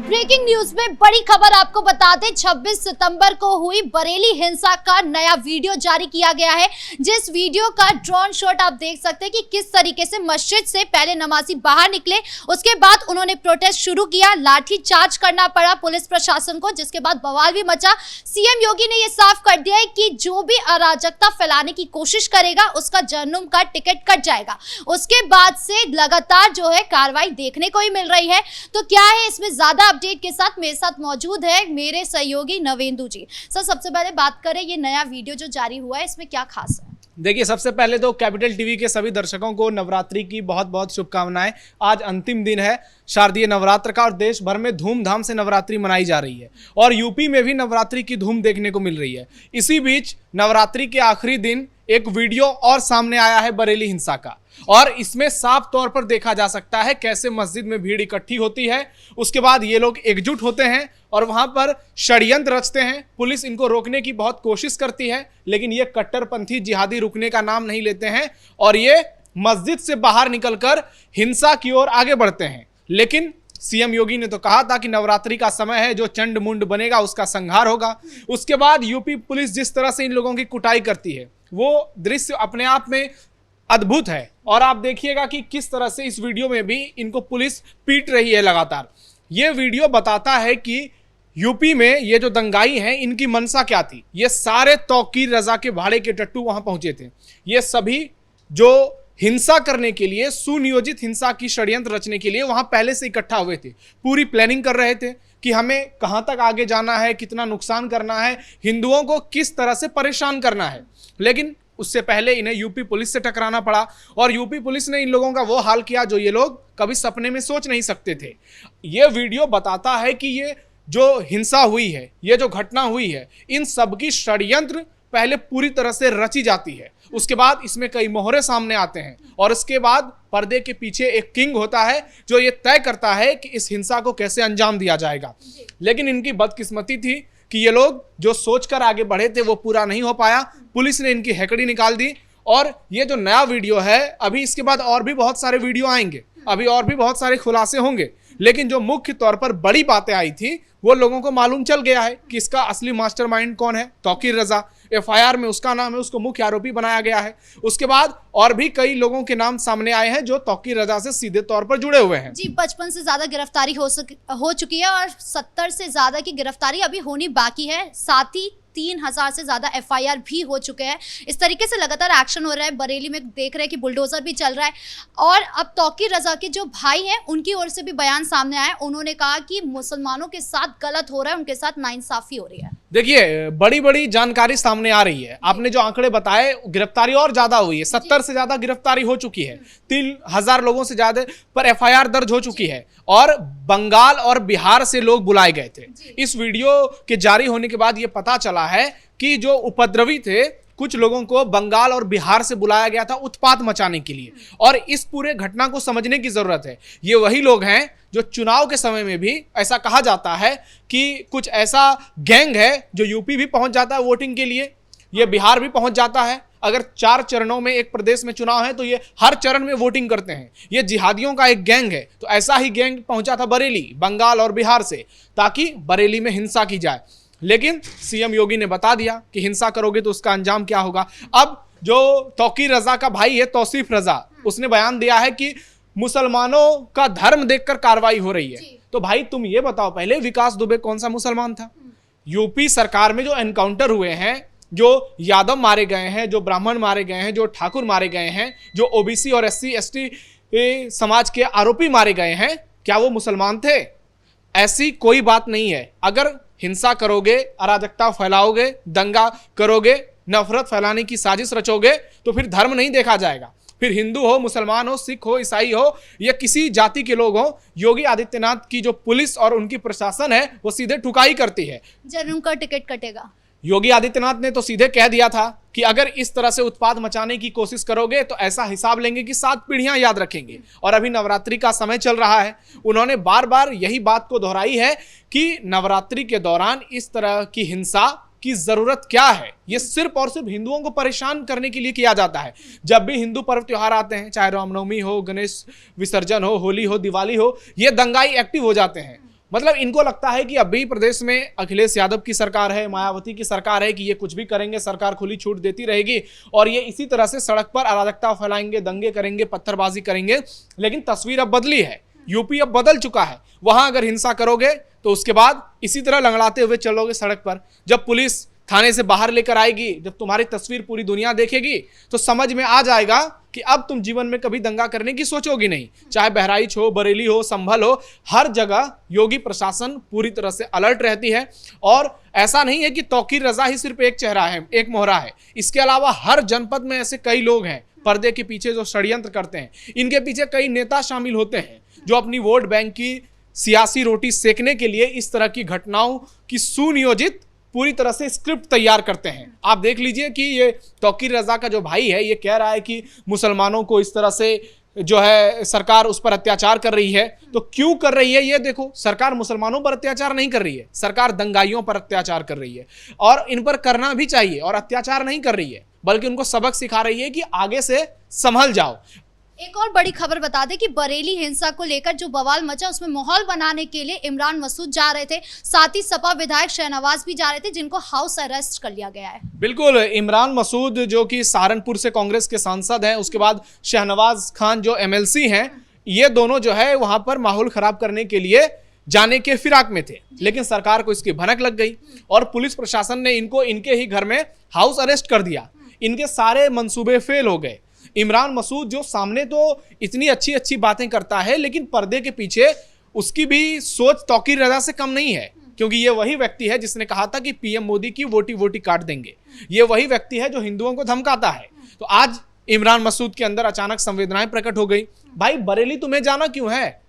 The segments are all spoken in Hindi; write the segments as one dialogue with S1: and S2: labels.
S1: ब्रेकिंग न्यूज में बड़ी खबर आपको बता दें, 26 सितंबर को हुई बरेली हिंसा का नया वीडियो जारी किया गया है। जिस वीडियो का ड्रोन शॉट आप देख सकते हैं कि किस तरीके से मस्जिद से पहले नमाजी बाहर निकले, उसके बाद उन्होंने प्रोटेस्ट शुरू किया, लाठी चार्ज करना पड़ा पुलिस प्रशासन को, जिसके बाद बवाल भी मचा। सीएम योगी ने यह साफ कर दिया है कि जो भी अराजकता फैलाने की कोशिश करेगा उसका जहन्नुम का टिकट कट जाएगा। उसके बाद से लगातार जो है कार्रवाई देखने को ही मिल रही है। तो क्या है इसमें ज्यादा अपडेट के साथ मेरे साथ मौजूद है मेरे सहयोगी नवेंदु जी। सर, सबसे पहले बात करें, ये नया वीडियो जो जारी हुआ है इसमें क्या खास है?
S2: देखिए, सबसे पहले तो कैपिटल टीवी के सभी दर्शकों को नवरात्रि की बहुत बहुत शुभकामनाएं। आज अंतिम दिन है शारदीय नवरात्र का और देश भर में धूमधाम से नवरात्रि मनाई जा रही है और यूपी में भी नवरात्रि की धूम देखने को मिल रही है। इसी बीच नवरात्रि के आखिरी दिन एक वीडियो और सामने आया है बरेली हिंसा का, और इसमें साफ तौर पर देखा जा सकता है कैसे मस्जिद में भीड़ इकट्ठी होती है। उसके बाद ये लोग एकजुट होते हैं और वहां पर षड्यंत्र रचते हैं। पुलिस इनको रोकने की बहुत कोशिश करती है, लेकिन ये कट्टरपंथी जिहादी रुकने का नाम नहीं लेते हैं और ये मस्जिद से बाहर निकलकर हिंसा की ओर आगे बढ़ते हैं। लेकिन सीएम योगी ने तो कहा था कि नवरात्रि का समय है, जो चंड मुंड बनेगा उसका संहार होगा। उसके बाद यूपी पुलिस जिस तरह से इन लोगों की कुटाई करती है वो दृश्य अपने आप में अद्भुत है। और आप देखिएगा कि किस तरह से इस वीडियो में भी इनको पुलिस पीट रही है लगातार। ये वीडियो बताता है कि यूपी में ये जो दंगाई हैं इनकी मंशा क्या थी। ये सारे तौकीर रजा के भाड़े के टट्टू वहां पहुंचे थे। ये सभी जो हिंसा करने के लिए, सुनियोजित हिंसा की षड्यंत्र रचने के लिए वहां पहले से इकट्ठा हुए थे। पूरी प्लानिंग कर रहे थे कि हमें कहां तक आगे जाना है, कितना नुकसान करना है, हिंदुओं को किस तरह से परेशान करना है। लेकिन उससे पहले इन्हें यूपी पुलिस से टकराना पड़ा और यूपी पुलिस ने इन लोगों का वो हाल किया जो ये लोग कभी सपने में सोच नहीं सकते थे। ये वीडियो बताता है कि ये जो हिंसा हुई है, ये जो घटना हुई है, इन सबकी षड्यंत्र पहले पूरी तरह से रची जाती है। उसके बाद इसमें कई मोहरे सामने आते हैं और उसके बाद पर्दे के पीछे एक किंग होता है जो ये तय करता है कि इस हिंसा को कैसे अंजाम दिया जाएगा। लेकिन इनकी बदकिस्मती थी कि ये लोग जो सोचकर आगे बढ़े थे वो पूरा नहीं हो पाया। पुलिस ने इनकी हैकड़ी निकाल दी और ये जो नया वीडियो है, अभी इसके बाद और भी बहुत सारे वीडियो आएंगे, अभी और भी बहुत सारे खुलासे होंगे। लेकिन जो मुख्य तौर पर बड़ी बातें आई थी वो लोगों को मालूम चल गया है कि इसका असली मास्टरमाइंड कौन है। तौकीर रजा, एफआईआर में उसका नाम है, उसको मुख्य आरोपी बनाया गया है। उसके बाद और भी कई लोगों के नाम सामने आए हैं जो तौकीर रजा से सीधे तौर पर जुड़े हुए हैं।
S1: जी, 55 से ज्यादा गिरफ्तारी हो चुकी है और 70 से ज्यादा की गिरफ्तारी अभी होनी बाकी है। साथ ही 3000 से ज्यादा एफआईआर भी हो चुके हैं। इस तरीके से लगातार एक्शन हो रहा है। बरेली में देख रहे हैं कि बुलडोजर भी चल रहा है और अब तौकीर रजा के जो भाई हैं उनकी ओर से भी बयान सामने आया। उन्होंने कहा कि मुसलमानों के साथ गलत हो रहा है, उनके साथ नाइंसाफी हो रही है।
S2: देखिए, बड़ी बड़ी जानकारी सामने आ रही है। आपने जो आंकड़े बताए, गिरफ्तारी और ज्यादा हुई है। 70 से ज्यादा गिरफ्तारी हो चुकी है। 3000 लोगों से ज्यादा पर एफआईआर दर्ज हो चुकी है और बंगाल और बिहार से लोग बुलाए गए थे। इस वीडियो के जारी होने के बाद यह पता चला है कि जो उपद्रवी थे, कुछ लोगों को बंगाल और बिहार से बुलाया गया था उत्पात मचाने के लिए। और इस पूरे घटना को समझने की जरूरत है। ये वही लोग हैं जो चुनाव के समय में भी ऐसा कहा जाता है कि कुछ ऐसा गैंग है जो यूपी भी पहुंच जाता है वोटिंग के लिए, ये बिहार भी पहुंच जाता है। अगर 4 चरणों में एक प्रदेश में चुनाव है तो ये हर चरण में वोटिंग करते हैं। ये जिहादियों का एक गैंग है। तो ऐसा ही गैंग पहुंचा था बरेली, बंगाल और बिहार से, ताकि बरेली में हिंसा की जाए। लेकिन सीएम योगी ने बता दिया कि हिंसा करोगे तो उसका अंजाम क्या होगा। अब जो तौकीर रजा का भाई है, तौसीफ रजा, उसने बयान दिया है कि मुसलमानों का धर्म देखकर कार्रवाई हो रही है। तो भाई तुम ये बताओ, पहले विकास दुबे कौन सा मुसलमान था? यूपी सरकार में जो एनकाउंटर हुए हैं, जो यादव मारे गए हैं, जो ब्राह्मण मारे गए हैं, जो ठाकुर मारे गए हैं, जो ओबीसी और एससी एसटी समाज के आरोपी मारे गए हैं, क्या वो मुसलमान थे? ऐसी कोई बात नहीं है। अगर हिंसा करोगे, अराजकता फैलाओगे, दंगा करोगे, नफरत फैलाने की साजिश रचोगे तो फिर धर्म नहीं देखा जाएगा। फिर हिंदू हो, मुसलमान हो, सिख हो, ईसाई हो या किसी जाति के लोग हो, योगी आदित्यनाथ की जो पुलिस और उनकी प्रशासन है वो सीधे ठुकाई करती है।
S1: जन्म का टिकट कटेगा।
S2: योगी आदित्यनाथ ने तो सीधे कह दिया था कि अगर इस तरह से उत्पात मचाने की कोशिश करोगे तो ऐसा हिसाब लेंगे कि 7 पीढ़ियां याद रखेंगे। और अभी नवरात्रि का समय चल रहा है। उन्होंने बार बार यही बात को दोहराई है कि नवरात्रि के दौरान इस तरह की हिंसा की जरूरत क्या है। ये सिर्फ और सिर्फ हिंदुओं को परेशान करने के लिए किया जाता है। जब भी हिंदू पर्व त्योहार आते हैं, चाहे रामनवमी हो, गणेश विसर्जन हो, होली हो, दिवाली हो, ये दंगाई एक्टिव हो जाते हैं मतलब इनको लगता है कि अभी प्रदेश में अखिलेश यादव की सरकार है, मायावती की सरकार है, कि ये कुछ भी करेंगे, सरकार खुली छूट देती रहेगी और ये इसी तरह से सड़क पर अराजकता फैलाएंगे, दंगे करेंगे, पत्थरबाजी करेंगे। लेकिन तस्वीर अब बदली है, यूपी अब बदल चुका है। वहां अगर हिंसा करोगे तो उसके बाद इसी तरह लंगड़ाते हुए चलोगे सड़क पर। जब पुलिस थाने से बाहर लेकर आएगी, जब तुम्हारी तस्वीर पूरी दुनिया देखेगी, तो समझ में आ जाएगा कि अब तुम जीवन में कभी दंगा करने की सोचोगी नहीं। चाहे बहराइच हो, बरेली हो, संभल हो, हर जगह योगी प्रशासन पूरी तरह से अलर्ट रहती है। और ऐसा नहीं है कि तौकीर रजा ही सिर्फ एक चेहरा है, एक मोहरा है। इसके अलावा हर जनपद में ऐसे कई लोग हैं पर्दे के पीछे जो षड्यंत्र करते हैं। इनके पीछे कई नेता शामिल होते हैं जो अपनी वोट बैंक की सियासी रोटी सेकने के लिए इस तरह की घटनाओं की सुनियोजित पूरी तरह से स्क्रिप्ट तैयार करते हैं। आप देख लीजिए कि ये तौकीर रजा का जो भाई है, ये कह रहा है कि मुसलमानों को इस तरह से जो है सरकार उस पर अत्याचार कर रही है। तो क्यों कर रही है ये देखो, सरकार मुसलमानों पर अत्याचार नहीं कर रही है, सरकार दंगाइयों पर अत्याचार कर रही है और इन पर करना भी चाहिए। और अत्याचार नहीं कर रही है बल्कि उनको सबक सिखा रही है कि आगे से संभल जाओ।
S1: एक और बड़ी खबर बता दें कि बरेली हिंसा को लेकर जो बवाल मचा, उसमें माहौल बनाने के लिए इमरान मसूद जा रहे थे, साथ ही सपा विधायक शहनवाज भी जा रहे थे, जिनको हाउस अरेस्ट कर लिया गया है।
S2: बिल्कुल, इमरान मसूद जो कि सहारनपुर से कांग्रेस के सांसद हैं, उसके बाद शहनवाज खान जो एमएलसी हैं, ये दोनों जो है वहां पर माहौल खराब करने के लिए जाने के फिराक में थे। लेकिन सरकार को इसकी भनक लग गई और पुलिस प्रशासन ने इनको इनके ही घर में हाउस अरेस्ट कर दिया। इनके सारे मंसूबे फेल हो गए। इमरान मसूद जो सामने तो इतनी अच्छी अच्छी बातें करता है, लेकिन पर्दे के पीछे उसकी भी सोच तौकीर रजा से कम नहीं है। क्योंकि ये वही व्यक्ति है जिसने कहा था कि पीएम मोदी की वोटी वोटी काट देंगे। ये वही व्यक्ति है जो हिंदुओं को धमकाता है। तो आज इमरान मसूद के अंदर अचानक संवेदनाएं प्रकट हो गई। भाई, बरेली तुम्हें जाना क्यों है?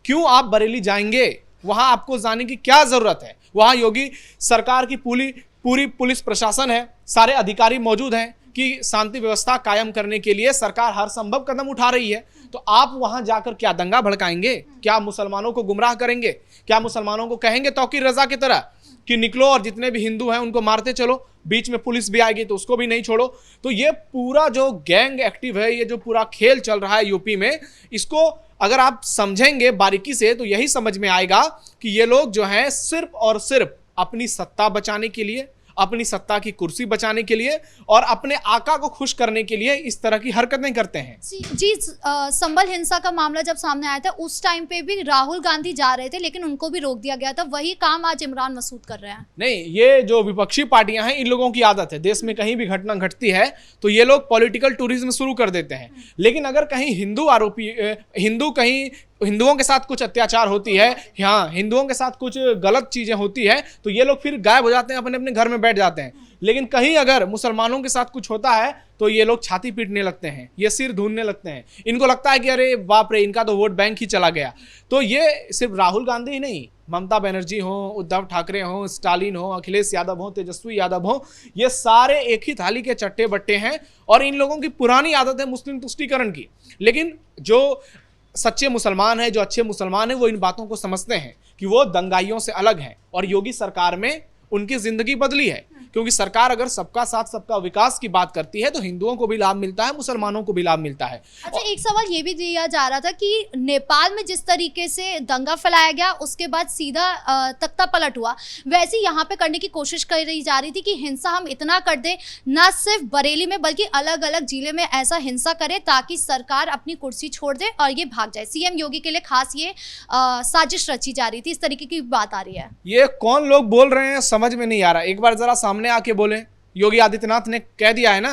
S2: क्यों आप बरेली जाएंगे? वहां आपको जाने की क्या जरूरत है? वहां योगी सरकार की पूरी पुलिस प्रशासन है, सारे अधिकारी मौजूद हैं कि शांति व्यवस्था कायम करने के लिए सरकार हर संभव कदम उठा रही है। तो आप वहां जाकर क्या दंगा भड़काएंगे? क्या मुसलमानों को गुमराह करेंगे? क्या मुसलमानों को कहेंगे तौकीर रजा की तरह कि निकलो और जितने भी हिंदू हैं उनको मारते चलो, बीच में पुलिस भी आएगी तो उसको भी नहीं छोड़ो? तो ये पूरा जो गैंग एक्टिव है, ये जो पूरा खेल चल रहा है यूपी में, इसको अगर आप समझेंगे बारीकी से तो यही समझ में आएगा कि ये लोग जो हैं सिर्फ और सिर्फ अपनी सत्ता बचाने के लिए, अपनी सत्ता की कुर्सी बचाने के लिए और अपने आका को खुश करने के लिए इस तरह की हरकतें करते हैं।
S1: जी, संभल हिंसा का मामला जब सामने आया था उस टाइम पे भी राहुल गांधी जा रहे थे, लेकिन उनको भी रोक दिया गया था। वही काम आज इमरान मसूद कर रहे हैं। नहीं, ये जो विपक्षी पार्टियां हैं, इन लोगों की आदत है, देश में कहीं भी घटना घटती है तो ये लोग पॉलिटिकल टूरिज्म शुरू कर देते हैं। लेकिन अगर कहीं हिंदुओं के साथ कुछ अत्याचार होती है, हाँ, हिंदुओं के साथ कुछ गलत चीजें होती है, तो ये लोग फिर गायब हो जाते हैं, अपने अपने घर में बैठ जाते हैं। लेकिन कहीं अगर मुसलमानों के साथ कुछ होता है तो ये लोग छाती पीटने लगते हैं, ये सिर ढूंढने लगते हैं। इनको लगता है कि अरे बाप रे, इनका तो वोट बैंक ही चला गया। तो ये सिर्फ राहुल गांधी ही नहीं, ममता बनर्जी हो, उद्धव ठाकरे हो, स्टालिन हो, अखिलेश यादव हो, तेजस्वी यादव हो, ये सारे एक ही थाली के चट्टे बट्टे हैं। और इन लोगों की पुरानी आदत है मुस्लिम तुष्टीकरण की। लेकिन जो सच्चे मुसलमान हैं, जो अच्छे मुसलमान हैं, वो इन बातों को समझते हैं कि वो दंगाइयों से अलग हैं। और योगी सरकार में उनकी जिंदगी बदली है, क्योंकि सरकार अगर सबका साथ सबका विकास की बात करती है तो हिंदुओं को भी लाभ मिलता है, मुसलमानों को भी लाभ मिलता है। अच्छा, एक सवाल ये भी दिया जा रहा था कि नेपाल में जिस तरीके से दंगा फैलाया गया, उसके बाद सीधा तख्ता पलट हुआ, वैसे यहाँ पे करने की कोशिश कर रही जा रही थी कि हिंसा हम इतना कर दें, ना सिर्फ बरेली में बल्कि अलग अलग जिले में ऐसा हिंसा करे ताकि सरकार अपनी कुर्सी छोड़ दे और ये भाग जाए। सीएम योगी के लिए खास ये साजिश रची जा रही थी, इस तरीके की बात आ रही है।
S2: ये कौन लोग बोल रहे हैं समझ में नहीं आ रहा। एक बार जरा सामने आके बोले। योगी आदित्यनाथ ने कह दिया है ना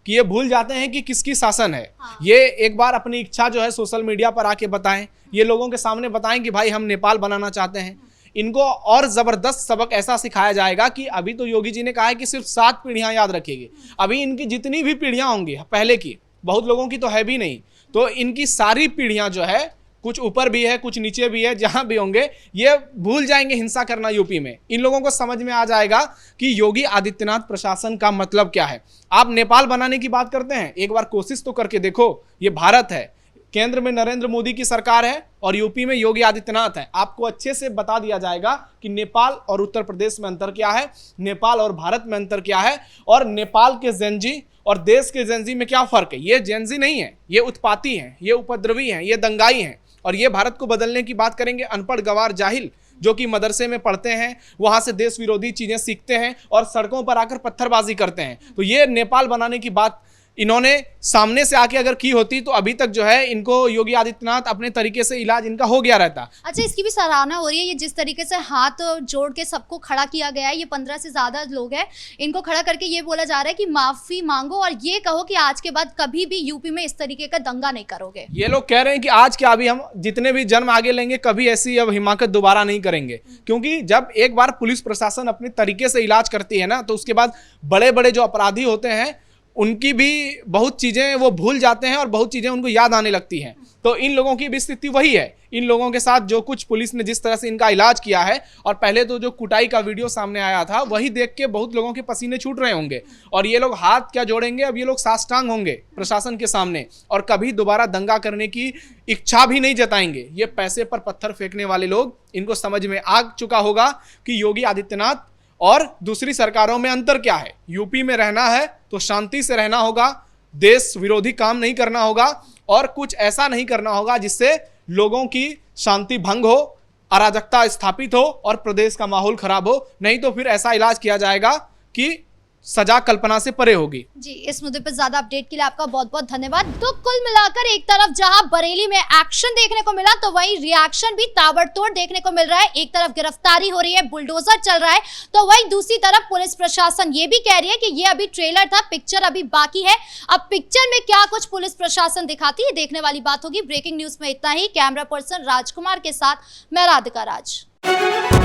S2: कि ये भूल जाते हैं कि किसकी शासन है। हाँ। ये एक बार अपनी इच्छा जो है सोशल मीडिया पर आके बताएं, ये लोगों के सामने बताएं कि भाई हम नेपाल बनाना चाहते हैं। इनको और जबरदस्त सबक ऐसा सिखाया जाएगा कि अभी तो योगी जी ने कहा है कि सिर्फ 7 पीढ़ियां याद रखेगी। अभी इनकी जितनी भी पीढ़ियां होंगी पहले की, बहुत लोगों की तो है भी नहीं, तो इनकी सारी पीढ़ियां जो है, कुछ ऊपर भी है कुछ नीचे भी है, जहां भी होंगे ये भूल जाएंगे हिंसा करना यूपी में। इन लोगों को समझ में आ जाएगा कि योगी आदित्यनाथ प्रशासन का मतलब क्या है। आप नेपाल बनाने की बात करते हैं, एक बार कोशिश तो करके देखो। ये भारत है, केंद्र में नरेंद्र मोदी की सरकार है और यूपी में योगी आदित्यनाथ है। आपको अच्छे से बता दिया जाएगा कि नेपाल और उत्तर प्रदेश में अंतर क्या है, नेपाल और भारत में अंतर क्या है, और नेपाल के जेनजी और देश के जेनजी में क्या फर्क है। ये जेनजी नहीं है, ये उत्पाती हैं, ये उपद्रवी हैं, ये दंगाई हैं। और ये भारत को बदलने की बात करेंगे, अनपढ़ गवार जाहिल जो कि मदरसे में पढ़ते हैं, वहां से देश विरोधी चीजें सीखते हैं और सड़कों पर आकर पत्थरबाजी करते हैं। तो ये नेपाल बनाने की बात इन्होंने सामने से आके अगर की होती तो अभी तक जो है इनको योगी आदित्यनाथ अपने तरीके से इलाज इनका हो गया रहता।
S1: अच्छा, इसकी भी सराहना हो रही है, ये जिस तरीके से हाथ जोड़ के सबको खड़ा किया गया है, ये 15 से ज्यादा लोग हैं, इनको खड़ा करके ये बोला जा रहा है कि माफी मांगो और ये कहो कि आज के बाद कभी भी यूपी में इस तरीके का दंगा नहीं करोगे।
S2: ये लोग कह रहे हैं कि आज क्या, अभी हम जितने भी जन्म आगे लेंगे कभी ऐसी अब हिमाकत दोबारा नहीं करेंगे, क्योंकि जब एक बार पुलिस प्रशासन अपने तरीके से इलाज करती है ना, तो उसके बाद बड़े बड़े जो अपराधी होते हैं उनकी भी बहुत चीज़ें वो भूल जाते हैं और बहुत चीज़ें उनको याद आने लगती हैं। तो इन लोगों की भी स्थिति वही है। इन लोगों के साथ जो कुछ पुलिस ने जिस तरह से इनका इलाज किया है, और पहले तो जो कुटाई का वीडियो सामने आया था वही देख के बहुत लोगों के पसीने छूट रहे होंगे, और ये लोग हाथ क्या जोड़ेंगे, अब ये लोग साष्टांग होंगे प्रशासन के सामने और कभी दोबारा दंगा करने की इच्छा भी नहीं जताएंगे। ये पैसे पर पत्थर फेंकने वाले लोग, इनको समझ में आ चुका होगा कि योगी आदित्यनाथ और दूसरी सरकारों में अंतर क्या है। यूपी में रहना है तो शांति से रहना होगा, देश विरोधी काम नहीं करना होगा और कुछ ऐसा नहीं करना होगा जिससे लोगों की शांति भंग हो, अराजकता स्थापित हो और प्रदेश का माहौल खराब हो। नहीं तो फिर ऐसा इलाज किया जाएगा कि सजा कल्पना से परे होगी।
S1: जी, इस मुद्दे पर ज्यादा अपडेट के लिए आपका बहुत बहुत धन्यवाद। तो कुल मिलाकर एक तरफ जहां बरेली में एक्शन देखने को मिला, तो वहीं रिएक्शन भी ताबड़तोड़ देखने को मिल रहा है। एक तरफ गिरफ्तारी हो रही है, बुलडोजर चल रहा है, तो वहीं दूसरी तरफ पुलिस प्रशासन ये भी कह रही है कि ये अभी ट्रेलर था, पिक्चर अभी बाकी है। अब पिक्चर में क्या कुछ पुलिस प्रशासन दिखाती है, देखने वाली बात होगी। ब्रेकिंग न्यूज में इतना ही। कैमरा पर्सन राजकुमार के साथ मैं राधिका राज।